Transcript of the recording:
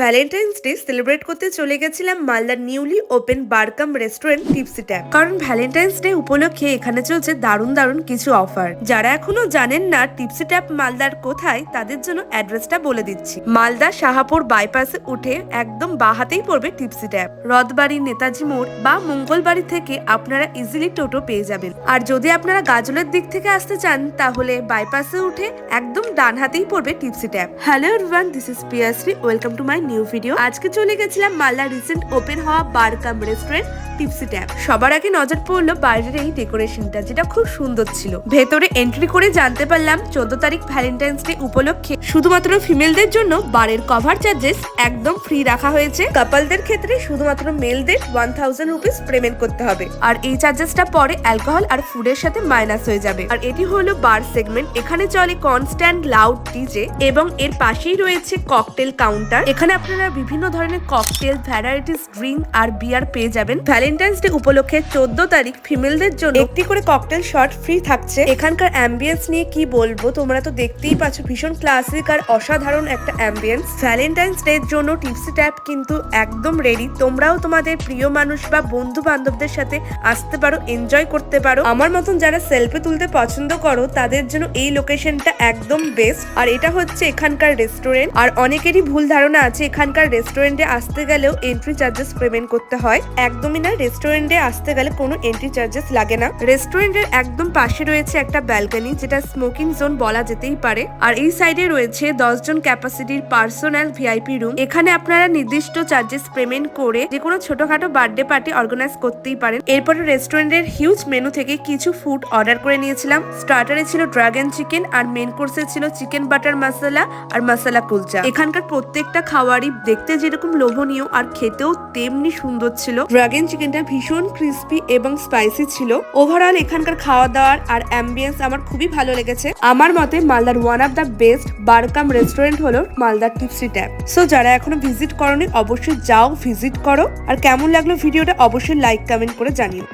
Valentine's day celebrate করতে চলে গেছিলাম মালদার নিউলি ওপেন বারকাম রেস্টুরেন্ট টিপসি ট্যাপ। কারণ ভ্যালেন্টাইন্স ডে উপলক্ষে এখানে চলছে দারুণ দারুণ কিছু অফার। যারা এখনো জানেন না টিপসি ট্যাপ মালদার কোথায়, তাদের জন্য অ্যাড্রেসটা বলে দিচ্ছি। মালদা শাহাপুর বাইপাসে উঠে একদম বাহাতেই পড়বে টিপসি ট্যাপ। রথবাড়ি, নেতাজি মোড় বা মঙ্গলবাড়ি থেকে আপনারা ইজিলি টোটো পেয়ে যাবেন। আর যদি আপনারা গাজলের দিক থেকে আসতে চান তাহলে বাইপাসে উঠে একদম ডান হাতেই পড়বে টিপসি ট্যাপ। Hello everyone, this is Piyashree, welcome to my new video. আজকে চলে গেছিলাম মালদা রিসেন্ট ওপেন হওয়া বারকাম রেস্টুরেন্ট টিপসি ট্যাপ। সবার আগে নজর পড়লো বাইরের এই ডেকোরেশনটা, যেটা খুব সুন্দর ছিল। ভেতরে এন্ট্রি করে জানতে পারলাম 14 তারিখ ভ্যালেন্টাইন্স ডে উপলক্ষে শুধুমাত্র ফিমেলদের জন্য বারের কভার চার্জেস একদম ফ্রি রাখা হয়েছে। কাপলদের ক্ষেত্রে শুধুমাত্র মেলদের 1000 রুপিস পেমেন্ট করতে হবে, আর এই চার্জেসটা পরে অ্যালকোহল আর ফুডের সাথে মাইনাস হয়ে যাবে। আর এটি হলো বার সেগমেন্ট। এখানে চলে কনস্ট্যান্ট লাউড ডিজে এবং এর পাশেই রয়েছে ককটেল কাউন্টার। এখানে আপনারা বিভিন্ন ধরনের ককটেল, ভ্যারাইটিস ড্রিঙ্ক আর বিয়ার পেয়ে যাবেন। ভ্যালেন্টাইন্স ডে উপলক্ষে 14 তারিখ ফিমেলদের জন্য একটি করে ককটেল শট ফ্রি থাকছে। এখানকার অ্যাম্বিয়েন্স নিয়ে কি বলবো, তোমরা তো দেখতেই পাচ্ছ, ভীষণ ক্লাসিক আর অসাধারণ একটা অ্যাম্বিয়েন্স। ভ্যালেন্টাইন্স ডে এর জন্য টিপসি ট্যাপ কিন্তু একদম রেডি। তোমরাও তোমাদের প্রিয় মানুষ বা বন্ধু বান্ধবদের সাথে আসতে পারো, এনজয় করতে পারো। আমার মতন যারা সেলফি তুলতে পছন্দ করো তাদের জন্য এই লোকেশনটা একদম বেস্ট। আর এটা হচ্ছে এখানকার রেস্টুরেন্ট। আর অনেকেরই ভুল ধারণা আছে এখানকার রেস্টুরেন্টে আসতে গেলেও এন্ট্রি চার্জেস পেমেন্ট করতে হয়। একদমই না, রেস্টুরেন্টে আসতে গেলে কোনো এন্ট্রি চার্জেস লাগে না। রেস্টুরেন্টের একদম পাশে রয়েছে একটা ব্যালকনি, যেটা স্মোকিং জোন বলা যেতেই পারে। আর এই সাইডে রয়েছে 10 জন ক্যাপাসিটির পার্সোনাল ভিআইপি রুম। এখানে আপনারা নির্দিষ্ট চার্জেস পেমেন্ট করে যে কোনো ছোটখাটো বার্থডে পার্টি অর্গানাইজ করতেই পারেন। এরপরে রেস্টুরেন্টের হিউজ মেনু থেকে কিছু ফুড অর্ডার করে নিয়েছিলাম। স্টার্টারে ছিল ড্রাগন চিকেন, আর মেন কোর্সে ছিল চিকেন বাটার মশলা আর মশলা কুলচা। এখানকার প্রত্যেকটা খাবারই দেখতে যেরকম লোভনীয় আর খেতেও তেমনি সুন্দর ছিল। ড্রাগন চিকেনটা ভীষণ ক্রিস্পি এবং স্পাইসি ছিল। ওভারঅল এখানকার খাওয়া দাওয়ার আর অ্যাম্বিয়েন্স আমার খুবই ভালো লেগেছে। আমার মতে মালদার one of the best বারকাম restaurant হলো মালদার টিপসি ট্যাপ। সো যারা এখনো ভিজিট করোনি অবশ্যই যাও, ভিজিট করো। আর কেমন লাগলো ভিডিওটা অবশ্যই লাইক কমেন্ট করে জানিও।